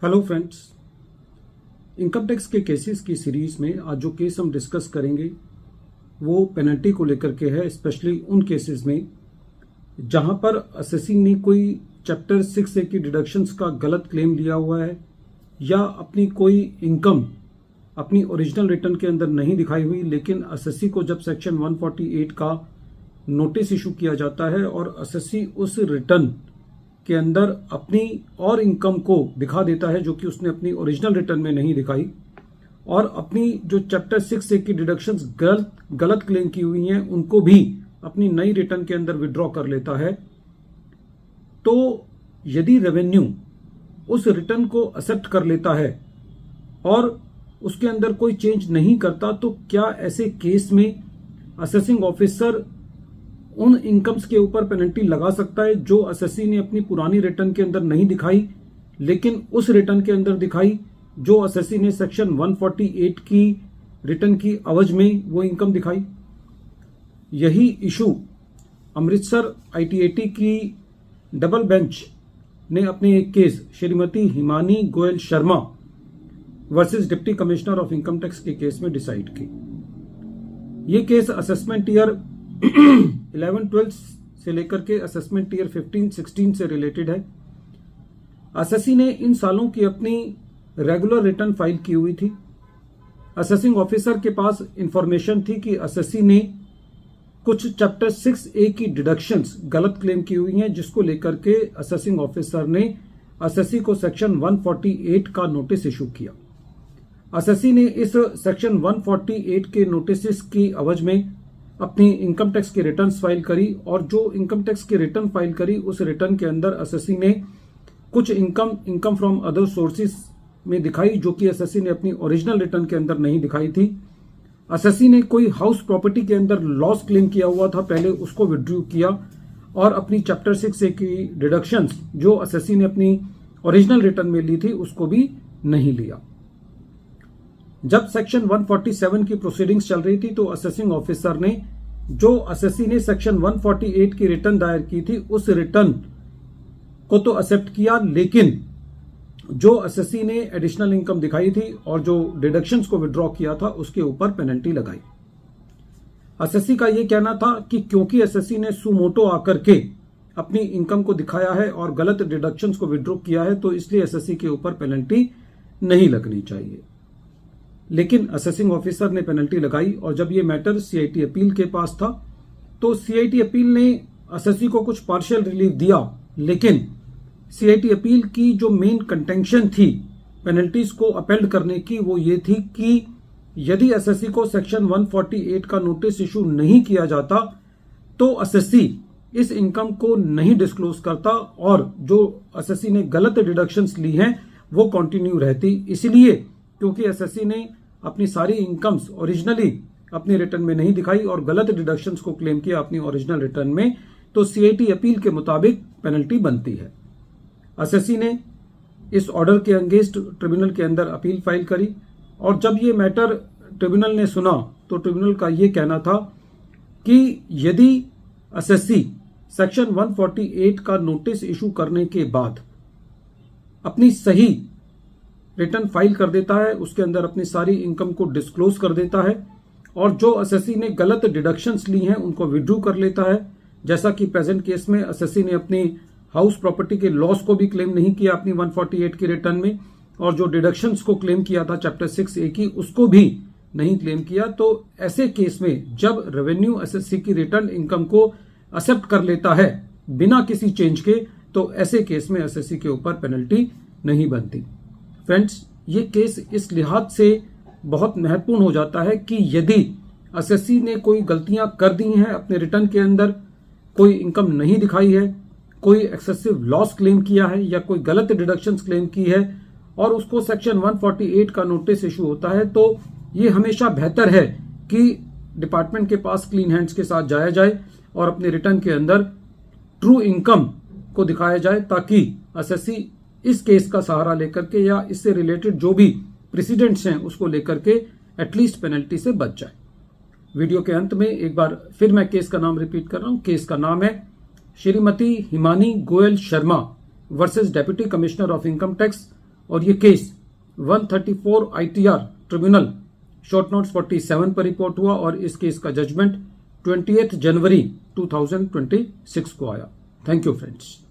Hello friends, income tax के cases की series में आज जो केस हम डिस्कस करेंगे वो पेनल्टी को लेकर के है। स्पेशली उन केसेस में जहां पर असेसिंग ने कोई चैप्टर 6A की डिडक्शंस का गलत क्लेम लिया हुआ है या अपनी कोई इनकम अपनी ओरिजिनल रिटर्न के अंदर नहीं दिखाई हुई, लेकिन असेसी को जब सेक्शन 148 का नोटिस इशू किया जाता है और असेसी उस रिटर्न के अंदर अपनी और इनकम को दिखा देता है जो कि उसने अपनी ओरिजिनल रिटर्न में नहीं दिखाई, और अपनी जो चैप्टर 6A की डिडक्शंस गलत क्लेम की हुई हैं उनको भी अपनी नई रिटर्न के अंदर विड्रॉ कर लेता है, तो यदि रेवेन्यू उस रिटर्न को एक्सेप्ट कर लेता है और उसके अंदर कोई चेंज नहीं करता, तो क्या ऐसे केस में असेसिंग ऑफिसर उन इनकम्स के ऊपर पेनल्टी लगा सकता है जो असेसी ने अपनी पुरानी रिटर्न के अंदर नहीं दिखाई लेकिन उस रिटर्न के अंदर दिखाई जो असेसी ने सेक्शन 148 की रिटर्न की अवज में वो इनकम दिखाई। यही इशू अमृतसर ITAT की डबल बेंच ने अपने एक case Shrimati Himani Goyal Sharma versus deputy commissioner of income tax के केस में डिसाइड की। ये केस असेसमेंट ईयर 11-12 से लेकर के असेसमेंट ईयर 15-16 से रिलेटेड है। असेसी ने इन सालों की अपनी रेगुलर रिटर्न फाइल की हुई थी। असेसिंग ऑफिसर के पास इंफॉर्मेशन थी कि असेसी ने कुछ चैप्टर 6A की डिडक्शंस गलत क्लेम की हुई हैं, जिसको लेकर के असेसिंग ऑफिसर ने असेसी को सेक्शन 148 का नोटिस इशू किया। असेसी ने इस सेक्शन 148 के नोटिस की अवज में अपनी इनकम टैक्स की रिटर्न फाइल करी, और जो इनकम टैक्स की रिटर्न फाइल करी उस रिटर्न के अंदर असेसी ने कुछ इनकम फ्रॉम अदर सोर्सेज में दिखाई जो कि असेसी ने अपनी ओरिजिनल रिटर्न के अंदर नहीं दिखाई थी। असेसी ने कोई हाउस प्रॉपर्टी के अंदर लॉस क्लेम किया हुआ था, पहले उसको विड्रॉ किया और अपनी चैप्टर 6A की डिडक्शंस जो असेसी ने अपनी ओरिजिनल रिटर्न में ली थी उसको भी नहीं लिया। जब सेक्शन 147 की प्रोसीडिंग्स चल रही थी तो असेसिंग ऑफिसर ने जो असेसी ने सेक्शन 148 की रिटर्न दायर की थी उस रिटर्न को तो एक्सेप्ट किया, लेकिन जो असेसी ने एडिशनल इनकम दिखाई थी और जो डिडक्शंस को विड्रॉ किया था उसके ऊपर पेनल्टी लगाई। असेसी का यह कहना था कि क्योंकि असेसी ने सुमोटो आकर के अपनी इनकम को दिखाया है और गलत डिडक्शंस को विड्रॉ किया है तो इसलिए असेसी के ऊपर पेनल्टी नहीं लगनी चाहिए, लेकिन असेसिंग ऑफिसर ने पेनल्टी लगाई। और जब ये मैटर CIT अपील के पास था तो CIT अपील ने असेसी को कुछ पार्शियल रिलीफ दिया, लेकिन CIT अपील की जो मेन कंटेंशन थी पेनल्टीज को अपील करने की वो ये थी कि यदि असेसी को सेक्शन 148 का नोटिस इशू नहीं किया जाता तो असेसी इस इनकम को नहीं डिस्क्लोज करता और जो असेसी ने गलत डिडक्शंस ली हैं वो कंटिन्यू रहती। इसलिए क्योंकि एसएससी ने अपनी सारी इनकम्स ओरिजिनली अपनी रिटर्न में नहीं दिखाई और गलत डिडक्शंस को क्लेम किया अपनी ओरिजिनल रिटर्न में, तो CIT अपील के मुताबिक पेनल्टी बनती है। एसएससी ने इस ऑर्डर के अगेंस्ट ट्रिब्यूनल के अंदर अपील फाइल करी, और जब ये मैटर ट्रिब्यूनल ने सुना तो ट्रिब्यूनल का ये कहना था कि यदि एसएससी सेक्शन 148 का नोटिस इशू करने के बाद अपनी सही रिटर्न फाइल कर देता है, उसके अंदर अपनी सारी इनकम को डिस्क्लोज कर देता है और जो असेसी ने गलत डिडक्शंस ली हैं उनको विड्रॉ कर लेता है, जैसा कि प्रेजेंट केस में असेसी ने अपनी हाउस प्रॉपर्टी के लॉस को भी क्लेम नहीं किया अपनी 148 की रिटर्न में, और जो डिडक्शंस को क्लेम किया था चैप्टर 6A की उसको भी नहीं क्लेम किया। तो ऐसे केस में जब रेवेन्यू एसएससी की रिटर्न इनकम को एक्सेप्ट कर लेता है बिना किसी चेंज के, तो ऐसे केस में एसएससी के ऊपर पेनल्टी नहीं बनती। फ्रेंड्स, ये केस इस लिहाज से बहुत महत्वपूर्ण हो जाता है कि यदि एसएससी ने कोई गलतियां कर दी हैं अपने रिटर्न के अंदर, कोई इनकम नहीं दिखाई है, कोई एक्सेसिव लॉस क्लेम किया है या कोई गलत डिडक्शंस क्लेम की है और उसको सेक्शन 148 का नोटिस इशू होता है, तो ये हमेशा बेहतर है कि डिपार्टमेंट के पास क्लीन हैंड्स के साथ जाया जाए और अपने रिटर्न के अंदर ट्रू इनकम को दिखाया जाए, ताकि एसएससी इस केस का सहारा लेकर के या इससे रिलेटेड जो भी प्रेसिडेंट्स हैं उसको लेकर के एटलीस्ट पेनल्टी से बच जाए। वीडियो के अंत में एक बार फिर मैं केस का नाम रिपीट कर रहा हूं। केस का नाम है Shrimati Himani Goyal Sharma versus deputy commissioner of income tax और ये case 134 ITR tribunal short notes 47 पर रिपोर्ट हुआ और इस केस का जजमेंट 20 जनवरी 2026 को आया। Thank you friends.